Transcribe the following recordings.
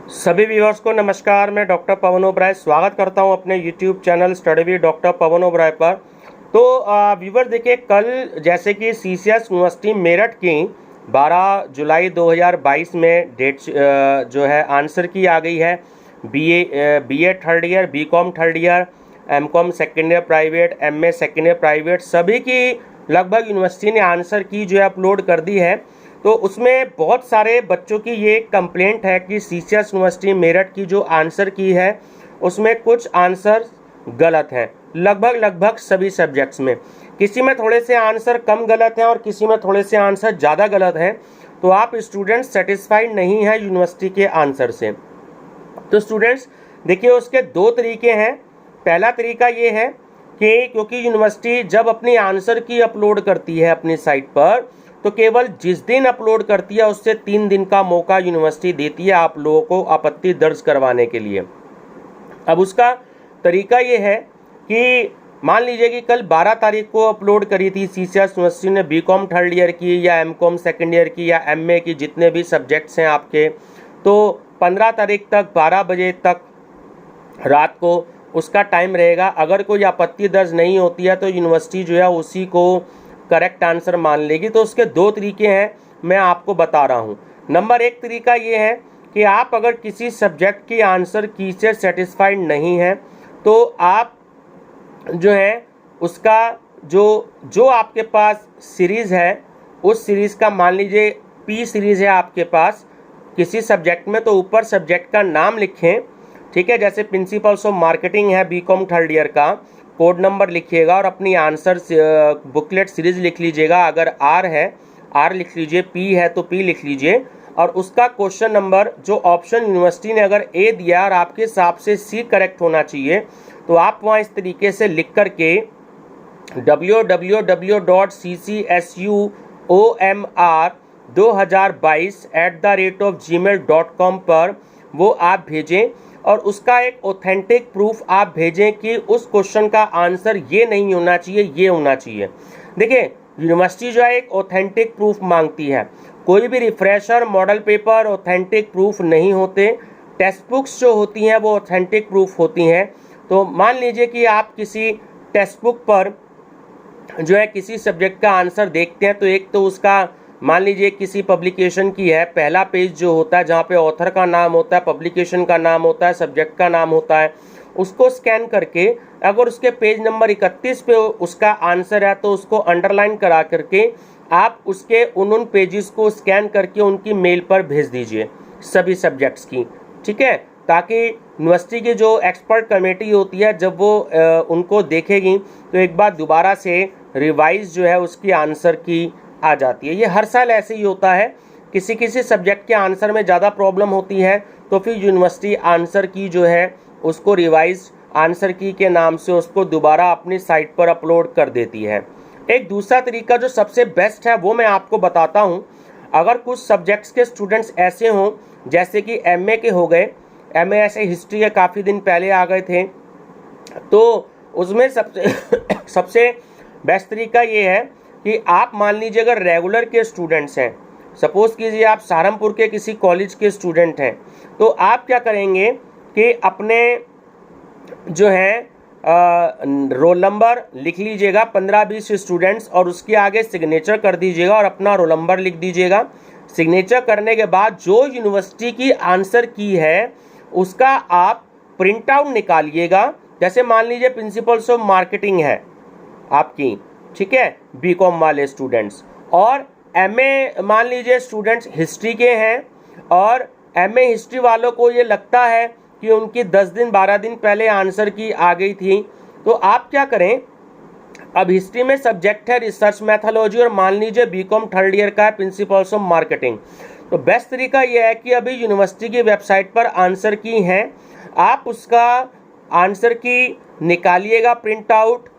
सभी व्यूअर्स को नमस्कार। मैं डॉक्टर पवन ओबराय स्वागत करता हूं अपने YouTube channel study with doctor Pawan Oberoi पर। तो व्यूअर देखिए, कल जैसे कि सीसीएस यूनिवर्सिटी मेरठ की 12 जुलाई 2022 में डेट जो है आंसर की आ गई है। BA third year, BCom third year, MCom second year private, MA second year private, सभी की लगभग यूनिवर्सिटी ने आंसर की जो है अपलोड कर दी है। तो उसमें बहुत सारे बच्चों की ये कंप्लेंट है कि सीसीएस यूनिवर्सिटी मेरठ की जो आंसर की है उसमें कुछ आंसर गलत हैं, लगभग सभी सब्जेक्ट्स में। किसी में थोड़े से आंसर कम गलत हैं और किसी में थोड़े से आंसर ज़्यादा गलत हैं। तो आप स्टूडेंट्स सेटिस्फाइड नहीं हैं यूनिवर्सिटी के आंसर से। तो स्टूडेंट्स देखिए, उसके दो तरीके हैं। पहला तरीका ये है कि क्योंकि यूनिवर्सिटी जब अपनी आंसर की अपलोड करती है अपनी साइट पर, तो केवल जिस दिन अपलोड करती है उससे 3 दिन का मौका यूनिवर्सिटी देती है आप लोगों को आपत्ति दर्ज करवाने के लिए। अब उसका तरीका ये है कि मान लीजिए कि कल 12 तारीख को अपलोड करी थी सीसीएस यूनिवर्सिटी ने बीकॉम थर्ड ईयर की या एमकॉम सेकेंड ईयर की या एमए की, जितने भी सब्जेक्ट्स हैं आपके, तो 15 तारीख तक 12 बजे तक रात को उसका टाइम रहेगा। अगर कोई आपत्ति दर्ज नहीं होती है तो यूनिवर्सिटी जो है उसी को करेक्ट आंसर मान लेगी। तो उसके दो तरीके हैं, मैं आपको बता रहा हूँ। नंबर एक तरीका ये है कि आप अगर किसी सब्जेक्ट की आंसर की से सेटिस्फाइड नहीं हैं तो आप जो है उसका जो आपके पास सीरीज़ है उस सीरीज़ का, मान लीजिए पी सीरीज़ है आपके पास किसी सब्जेक्ट में, तो ऊपर सब्जेक्ट का नाम लिखें, ठीक है। जैसे प्रिंसिपल्स ऑफ मार्केटिंग है बीकॉम थर्ड ईयर का, कोड नंबर लिखिएगा और अपनी आंसर बुकलेट सीरीज लिख लीजिएगा। अगर आर है आर लिख लीजिए, पी है तो पी लिख लीजिए, और उसका क्वेश्चन नंबर जो ऑप्शन यूनिवर्सिटी ने अगर ए दिया और आपके हिसाब से सी करेक्ट होना चाहिए, तो आप वहाँ इस तरीके से लिख करके www.ccsumr2022@gmail.com पर वो आप भेजें और उसका एक ऑथेंटिक प्रूफ आप भेजें कि उस क्वेश्चन का आंसर ये नहीं होना चाहिए, ये होना चाहिए। देखिए, यूनिवर्सिटी जो है एक ऑथेंटिक प्रूफ मांगती है। कोई भी refresher model paper authentic proof नहीं होते। टेक्स्ट बुक्स जो होती हैं वो ऑथेंटिक प्रूफ होती हैं। तो मान लीजिए कि आप किसी टेक्स्ट बुक पर जो है किसी सब्जेक्ट का आंसर देखते हैं, तो एक तो उसका मान लीजिए किसी पब्लिकेशन की है, पहला पेज जो होता है जहाँ पे ऑथर का नाम होता है, पब्लिकेशन का नाम होता है, सब्जेक्ट का नाम होता है, उसको स्कैन करके अगर उसके पेज नंबर 31 पे उसका आंसर है तो उसको अंडरलाइन करा करके आप उसके उन पेजेस को स्कैन करके उनकी मेल पर भेज दीजिए सभी सब्जेक्ट्स की, ठीक है। ताकि यूनिवर्सिटी की जो एक्सपर्ट कमेटी होती है जब वो उनको देखेगी तो एक बार दोबारा से रिवाइज जो है उसकी आंसर की आ जाती है। ये हर साल ऐसे ही होता है। किसी किसी सब्जेक्ट के आंसर में ज़्यादा प्रॉब्लम होती है तो फिर यूनिवर्सिटी आंसर की जो है उसको रिवाइज आंसर की के नाम से उसको दोबारा अपनी साइट पर अपलोड कर देती है। एक दूसरा तरीका जो सबसे बेस्ट है वो मैं आपको बताता हूँ। अगर कुछ सब्जेक्ट्स के स्टूडेंट्स ऐसे हों जैसे कि एमए के हो गए, एमए ऐसे हिस्ट्री के काफ़ी दिन पहले आ गए थे, तो उसमें सबसे बेस्ट तरीका ये है कि आप मान लीजिए अगर रेगुलर के स्टूडेंट्स हैं, सपोज कीजिए आप सहारनपुर के किसी कॉलेज के स्टूडेंट हैं, तो आप क्या करेंगे कि अपने जो है रोल नंबर लिख लीजिएगा 15-20 स्टूडेंट्स और उसके आगे सिग्नेचर कर दीजिएगा और अपना रोल नंबर लिख दीजिएगा। सिग्नेचर करने के बाद जो यूनिवर्सिटी की आंसर की है उसका आप प्रिंट आउट निकालिएगा। जैसे मान लीजिए प्रिंसिपल्स ऑफ मार्केटिंग है आपकी, ठीक है, बीकॉम वाले स्टूडेंट्स, और एमए मान लीजिए स्टूडेंट्स हिस्ट्री के हैं और एमए हिस्ट्री वालों को ये लगता है कि उनकी 10 दिन 12 दिन पहले आंसर की आ गई थी, तो आप क्या करें, अब हिस्ट्री में सब्जेक्ट है रिसर्च मैथोलॉजी और मान लीजिए बीकॉम थर्ड ईयर का है प्रिंसिपल्स ऑफ मार्केटिंग, तो बेस्ट तरीका यह है कि अभी यूनिवर्सिटी की वेबसाइट पर आंसर की हैं, आप उसका आंसर की निकालिएगा प्रिंट आउट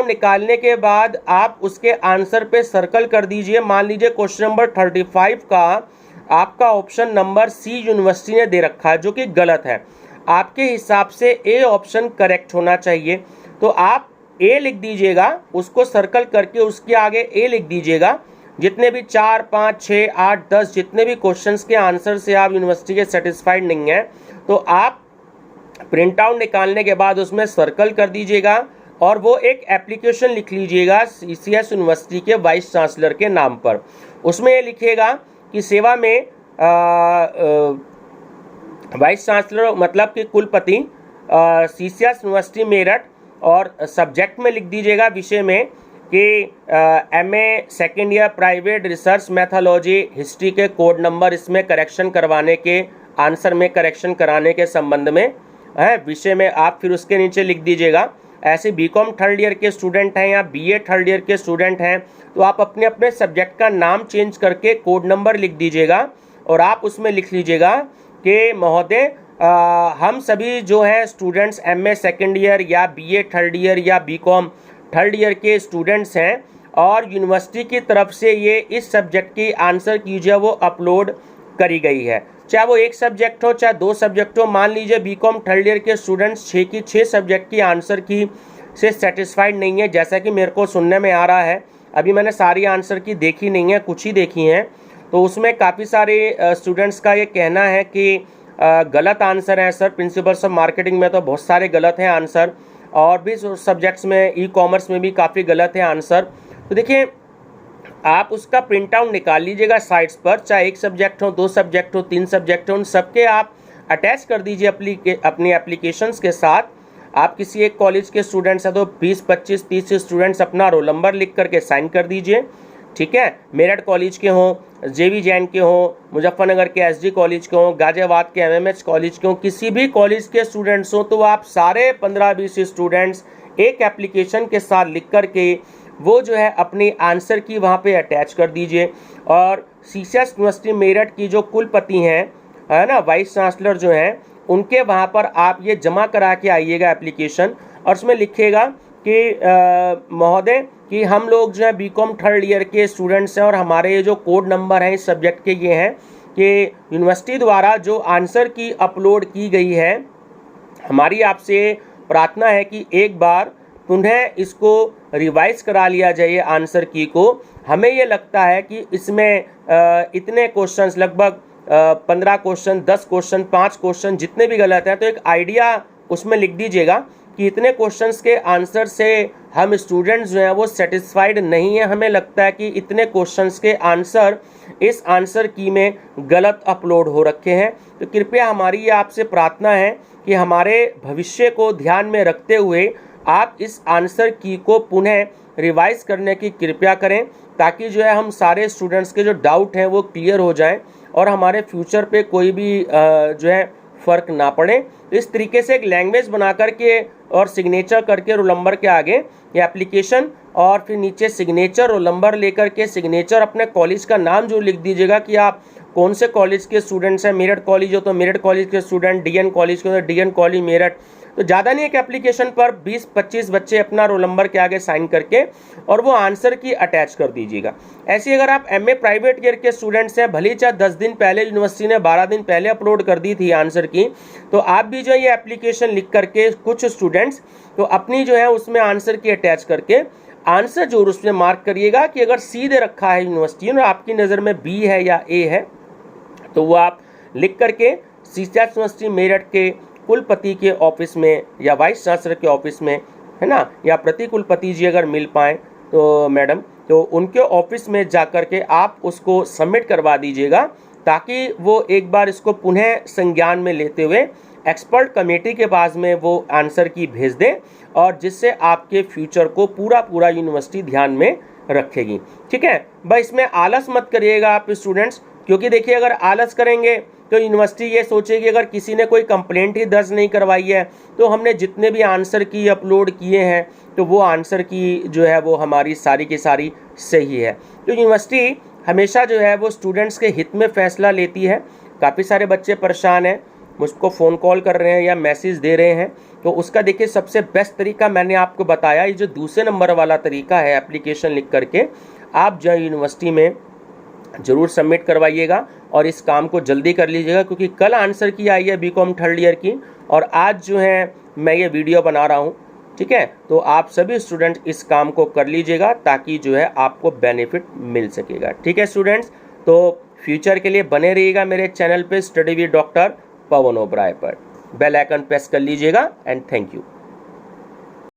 निकालने के बाद आप उसके आंसर पे सर्कल कर दीजिए। मान लीजिए क्वेश्चन नंबर 35 का आपका ऑप्शन नंबर सी यूनिवर्सिटी ने दे रखा है जो कि गलत है। आपके हिसाब से ए ऑप्शन करेक्ट होना चाहिए, तो आप ए लिख दीजिएगा, उसको सर्कल करके उसके आगे ए लिख दीजिएगा। जितने भी 4, 5, 6, 8, 10 जितने भी क्वेश्चंस के आंसर से आप यूनिवर्सिटी के सेटिस्फाइड नहीं हैं, तो आप प्रिंट आउट निकालने के बाद उसमें सर्कल कर दीजिएगा और वो एक एप्लीकेशन लिख लीजिएगा CCS यूनिवर्सिटी के वाइस चांसलर के नाम पर। उसमें ये लिखिएगा कि सेवा में वाइस चांसलर मतलब कि कुलपति CCS यूनिवर्सिटी मेरठ, और सब्जेक्ट में लिख दीजिएगा विषय में कि MA second year private research methodology history के कोड नंबर इसमें करेक्शन करवाने के, आंसर में करेक्शन कराने के संबंध में है विषय में आप फिर उसके नीचे लिख दीजिएगा। ऐसे BCom थर्ड ईयर के स्टूडेंट हैं या BA थर्ड ईयर के स्टूडेंट हैं तो आप अपने अपने सब्जेक्ट का नाम चेंज करके कोड नंबर लिख दीजिएगा और आप उसमें लिख लीजिएगा कि महोदय हम सभी जो हैं स्टूडेंट्स MA सेकेंड ईयर या BA थर्ड ईयर या BCom थर्ड ईयर के स्टूडेंट्स हैं और यूनिवर्सिटी की तरफ से ये इस सब्जेक्ट की आंसर की जो है वो अपलोड करी गई है, चाहे वो एक सब्जेक्ट हो चाहे 2 सब्जेक्ट हो। मान लीजिए BCom थर्ड ईयर के स्टूडेंट्स 6 सब्जेक्ट की आंसर की से सेटिस्फाइड नहीं है, जैसा कि मेरे को सुनने में आ रहा है। अभी मैंने सारी आंसर की देखी नहीं है, कुछ ही देखी हैं, तो उसमें काफ़ी सारे स्टूडेंट्स का ये कहना है कि गलत आंसर है सर। प्रिंसिपल्स ऑफ मार्केटिंग में तो बहुत सारे गलत हैं आंसर, और भी सब्जेक्ट्स में ई-कॉमर्स में भी काफ़ी गलत है आंसर। तो देखिए आप उसका प्रिंट आउट निकाल लीजिएगा साइट्स पर, चाहे एक सब्जेक्ट हो, 2 सब्जेक्ट हो, 3 सब्जेक्ट हो, उन सबके आप अटैच कर दीजिए अपनी एप्लीकेशंस के साथ। आप किसी एक कॉलेज के स्टूडेंट्स हैं तो 20, 25, 30 स्टूडेंट्स अपना रोल नंबर लिख करके साइन कर दीजिए, ठीक है। मेरठ कॉलेज के हों, JV जैन के हों, मुजफ्फरनगर के SG कॉलेज के हों, गाजियाबाद के MMH कॉलेज के हों, किसी भी कॉलेज के स्टूडेंट्स हों, तो आप सारे 15-20 स्टूडेंट्स एक एप्लीकेशन के साथ लिख करके वो जो है अपनी आंसर की वहाँ पे अटैच कर दीजिए। और CCS यूनिवर्सिटी मेरठ की जो कुलपति हैं, है ना, वाइस चांसलर जो हैं, उनके वहाँ पर आप ये जमा करा के आइएगा एप्लीकेशन, और उसमें लिखिएगा कि महोदय कि हम लोग जो है BCom थर्ड ईयर के स्टूडेंट्स हैं और हमारे ये जो कोड नंबर हैं इस सब्जेक्ट के ये हैं कि यूनिवर्सिटी द्वारा जो आंसर की अपलोड की गई है, हमारी आपसे प्रार्थना है कि एक बार पुनः इसको रिवाइज करा लिया जाए आंसर की को। हमें ये लगता है कि इसमें इतने क्वेश्चंस, लगभग 15 क्वेश्चन, 10 क्वेश्चन, 5 क्वेश्चन जितने भी गलत हैं, तो एक आइडिया उसमें लिख दीजिएगा कि इतने क्वेश्चंस के आंसर से हम स्टूडेंट्स जो हैं वो सेटिस्फाइड नहीं है, हमें लगता है कि इतने क्वेश्चंस के आंसर इस आंसर की में गलत अपलोड हो रखे हैं। तो कृपया हमारी ये आपसे प्रार्थना है कि हमारे भविष्य को ध्यान में रखते हुए आप इस आंसर की को पुनः रिवाइज करने की कृपया करें, ताकि जो है हम सारे स्टूडेंट्स के जो डाउट हैं वो क्लियर हो जाएं और हमारे फ्यूचर पे कोई भी जो है फ़र्क ना पड़े। इस तरीके से एक लैंग्वेज बना करके और सिग्नेचर करके रोल नंबर के आगे ये एप्लीकेशन और फिर नीचे सिग्नेचर रोल नंबर लेकर के सिग्नेचर अपने कॉलेज का नाम जो लिख दीजिएगा कि आप कौन से कॉलेज के स्टूडेंट्स हैं। मेरठ कॉलेज हो तो मेरठ कॉलेज के स्टूडेंट, DN कॉलेज के हो तो DN कॉलेज मेरठ। तो ज़्यादा नहीं, एक एप्लीकेशन पर 20-25 बच्चे अपना रोल नंबर के आगे साइन करके और वो आंसर की अटैच कर दीजिएगा। ऐसे अगर आप MA प्राइवेट ईयर के स्टूडेंट्स हैं, भले चाहे 10 दिन पहले यूनिवर्सिटी ने 12 दिन पहले अपलोड कर दी थी आंसर की, तो आप भी जो है ये एप्लीकेशन लिख करके कुछ स्टूडेंट्स तो अपनी जो है उसमें आंसर की अटैच करके आंसर जरूर उसमें मार्क करिएगा कि अगर C दे रखा है यूनिवर्सिटी और आपकी नज़र में B है या A है, तो वो आप लिख करके CCS यूनिवर्सिटी मेरठ के कुलपति के ऑफिस में या वाइस चांसलर के ऑफिस में, है ना, या प्रति कुलपति जी अगर मिल पाएँ तो मैडम, तो उनके ऑफिस में जा कर के आप उसको सबमिट करवा दीजिएगा, ताकि वो एक बार इसको पुनः संज्ञान में लेते हुए एक्सपर्ट कमेटी के पास में वो आंसर की भेज दें, और जिससे आपके फ्यूचर को पूरा यूनिवर्सिटी ध्यान में रखेगी। ठीक है भाई, इसमें आलस मत करिएगा आप स्टूडेंट्स, क्योंकि देखिए अगर आलस करेंगे तो यूनिवर्सिटी ये सोचेगी अगर किसी ने कोई कंप्लेंट ही दर्ज नहीं करवाई है तो हमने जितने भी आंसर की अपलोड किए हैं तो वो आंसर की जो है वो हमारी सारी की सारी सही है। तो यूनिवर्सिटी हमेशा जो है वो स्टूडेंट्स के हित में फैसला लेती है। काफ़ी सारे बच्चे परेशान हैं, मुझको फ़ोन कॉल कर रहे हैं या मैसेज दे रहे हैं, तो उसका देखिए सबसे बेस्ट तरीका मैंने आपको बताया, ये जो दूसरे नंबर वाला तरीका है एप्लीकेशन लिख करके आप जो यूनिवर्सिटी में ज़रूर सबमिट करवाइएगा और इस काम को जल्दी कर लीजिएगा, क्योंकि कल आंसर की आई है BCom थर्ड ईयर की और आज जो है मैं ये वीडियो बना रहा हूँ ठीक है, तो आप सभी स्टूडेंट इस काम को कर लीजिएगा ताकि जो है आपको बेनिफिट मिल सकेगा। ठीक है स्टूडेंट्स, तो फ्यूचर के लिए बने रहिएगा मेरे चैनल पे study with doctor Pawan Oberoi पर। बेल आइकन प्रेस कर लीजिएगा एंड थैंक यू।